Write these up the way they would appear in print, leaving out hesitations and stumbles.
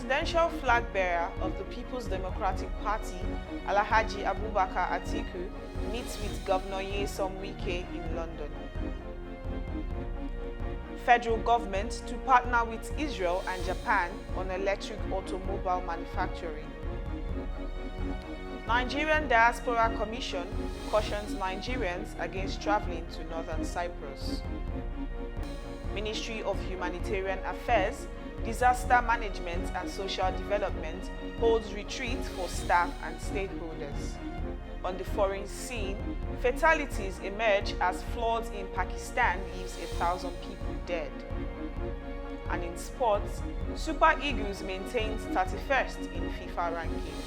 presidential flag bearer of the People's Democratic Party, Alhaji Abubakar Atiku, meets with Governor Nyesom Wike in London. Federal government to partner with Israel and Japan on electric automobile manufacturing. Nigerian Diaspora Commission cautions Nigerians against traveling to northern Cyprus. Ministry of Humanitarian Affairs, Disaster Management and Social Development holds retreat for staff and stakeholders. On the foreign scene, fatalities emerge as floods in Pakistan leaves 1,000 people dead. And in sports, Super Eagles maintains 31st in FIFA ranking.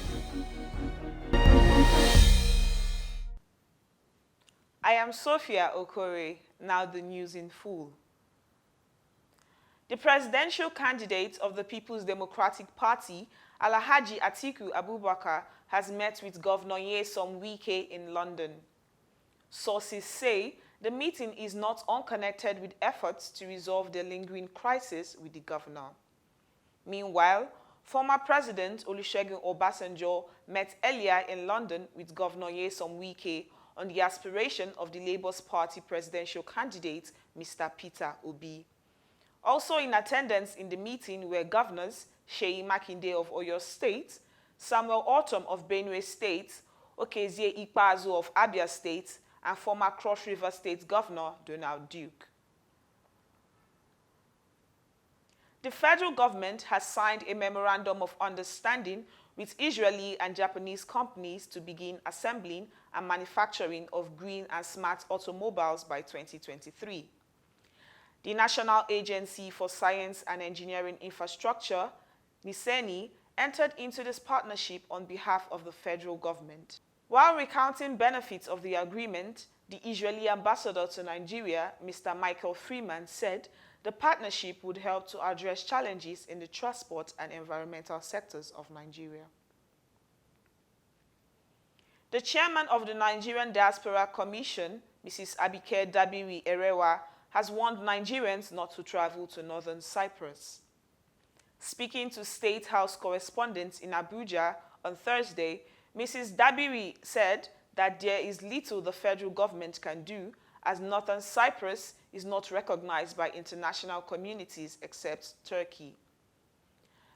I am Sophia Okore, now the news in full. The presidential candidate of the People's Democratic Party, Alhaji Atiku Abubakar, has met with Governor Nyesom Wike in London. Sources say the meeting is not unconnected with efforts to resolve the lingering crisis with the governor. Meanwhile, former President Olusegun Obasanjo met earlier in London with Governor Nyesom Wike on the aspiration of the Labour Party presidential candidate, Mr. Peter Obi. Also in attendance in the meeting were governors Seyi Makinde of Oyo State, Samuel Ortom of Benue State, Okezie Ikpeazu of Abia State, and former Cross River State Governor Donald Duke. The federal government has signed a memorandum of understanding with Israeli and Japanese companies to begin assembling and manufacturing of green and smart automobiles by 2023. The National Agency for Science and Engineering Infrastructure, NISENI, entered into this partnership on behalf of the federal government. While recounting benefits of the agreement, the Israeli ambassador to Nigeria, Mr. Michael Freeman, said the partnership would help to address challenges in the transport and environmental sectors of Nigeria. The chairman of the Nigerian Diaspora Commission, Mrs. Abike Dabiri Erewa, has warned Nigerians not to travel to northern Cyprus. Speaking to State House correspondents in Abuja on Thursday, Mrs. Dabiri said that there is little the federal government can do as northern Cyprus is not recognized by international communities except Turkey.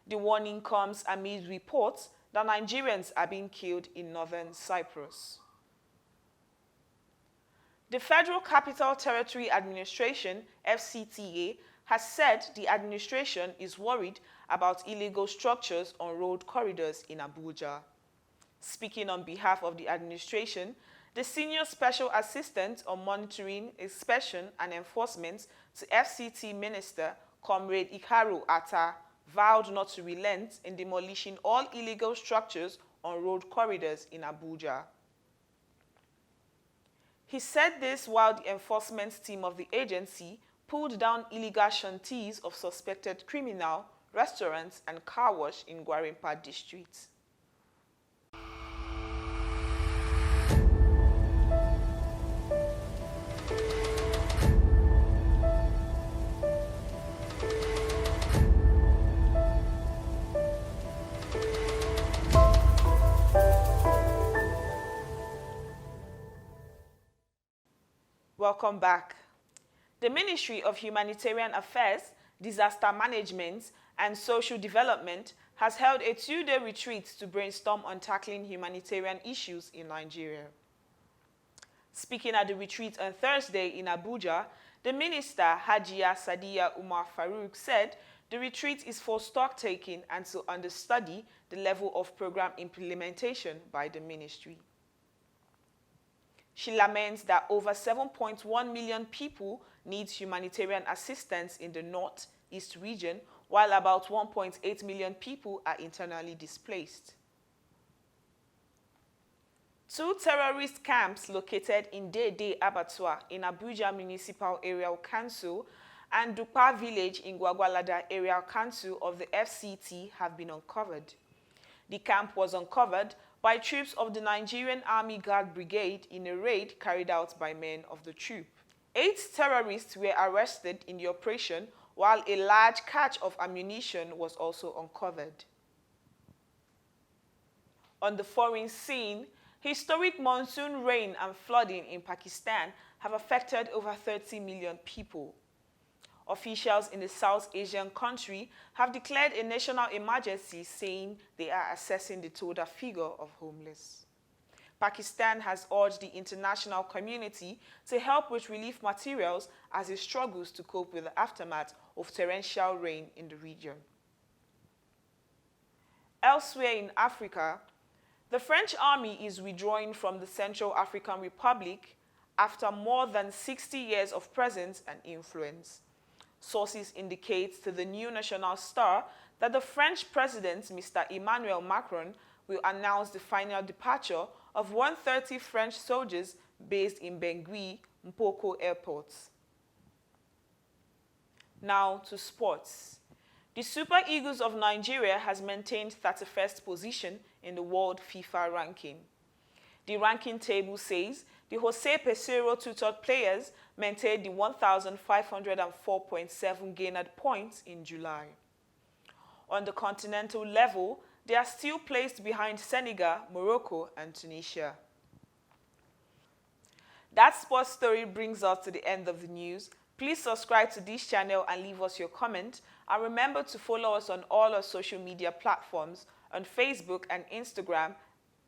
The warning comes amid reports that Nigerians are being killed in northern Cyprus. The Federal Capital Territory Administration, FCTA, has said the administration is worried about illegal structures on road corridors in Abuja. Speaking on behalf of the administration, the Senior Special Assistant on Monitoring, Inspection and Enforcement to FCT Minister, Comrade Ikaru Atta, vowed not to relent in demolishing all illegal structures on road corridors in Abuja. He said this while the enforcement team of the agency pulled down illegal shanties of suspected criminal, restaurants and car wash in Gwarinpa district. Welcome back. The Ministry of Humanitarian Affairs, Disaster Management and Social Development has held a 2-day retreat to brainstorm on tackling humanitarian issues in Nigeria. Speaking at the retreat on Thursday in Abuja, the minister, Hajiya Sadiya Umar Farouk, said the retreat is for stock-taking and to understudy the level of program implementation by the ministry. She laments that over 7.1 million people need humanitarian assistance in the North-East region, while about 1.8 million people are internally displaced. 2 terrorist camps located in Dede Abattoir in Abuja Municipal Area Council and Dupa Village in Gwagwalada Area Council of the FCT have been uncovered. The camp was uncovered by troops of the Nigerian Army Guard Brigade in a raid carried out by men of the troop. 8 terrorists were arrested in the operation, while a large cache of ammunition was also uncovered. On the foreign scene, historic monsoon rain and flooding in Pakistan have affected over 30 million people. Officials in the South Asian country have declared a national emergency, saying they are assessing the total figure of homeless. Pakistan has urged the international community to help with relief materials as it struggles to cope with the aftermath of torrential rain in the region. Elsewhere in Africa, the French army is withdrawing from the Central African Republic after more than 60 years of presence and influence. Sources indicate to the New National Star that the French president, Mr. Emmanuel Macron, will announce the final departure of 130 French soldiers based in Bangui, Mpoko airports. Now to sports. The Super Eagles of Nigeria has maintained 31st position in the World FIFA ranking. The ranking table says the Jose Peseiro tutored players maintained the 1,504.7 gained points in July. On the continental level, they are still placed behind Senegal, Morocco, and Tunisia. That sports story brings us to the end of the news. Please subscribe to this channel and leave us your comment. And remember to follow us on all our social media platforms on Facebook and Instagram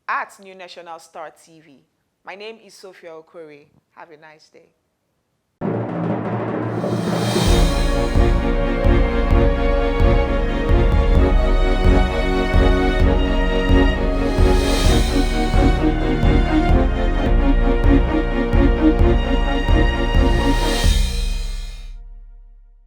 at New National Star TV. My name is Sophia Okore. Have a nice day.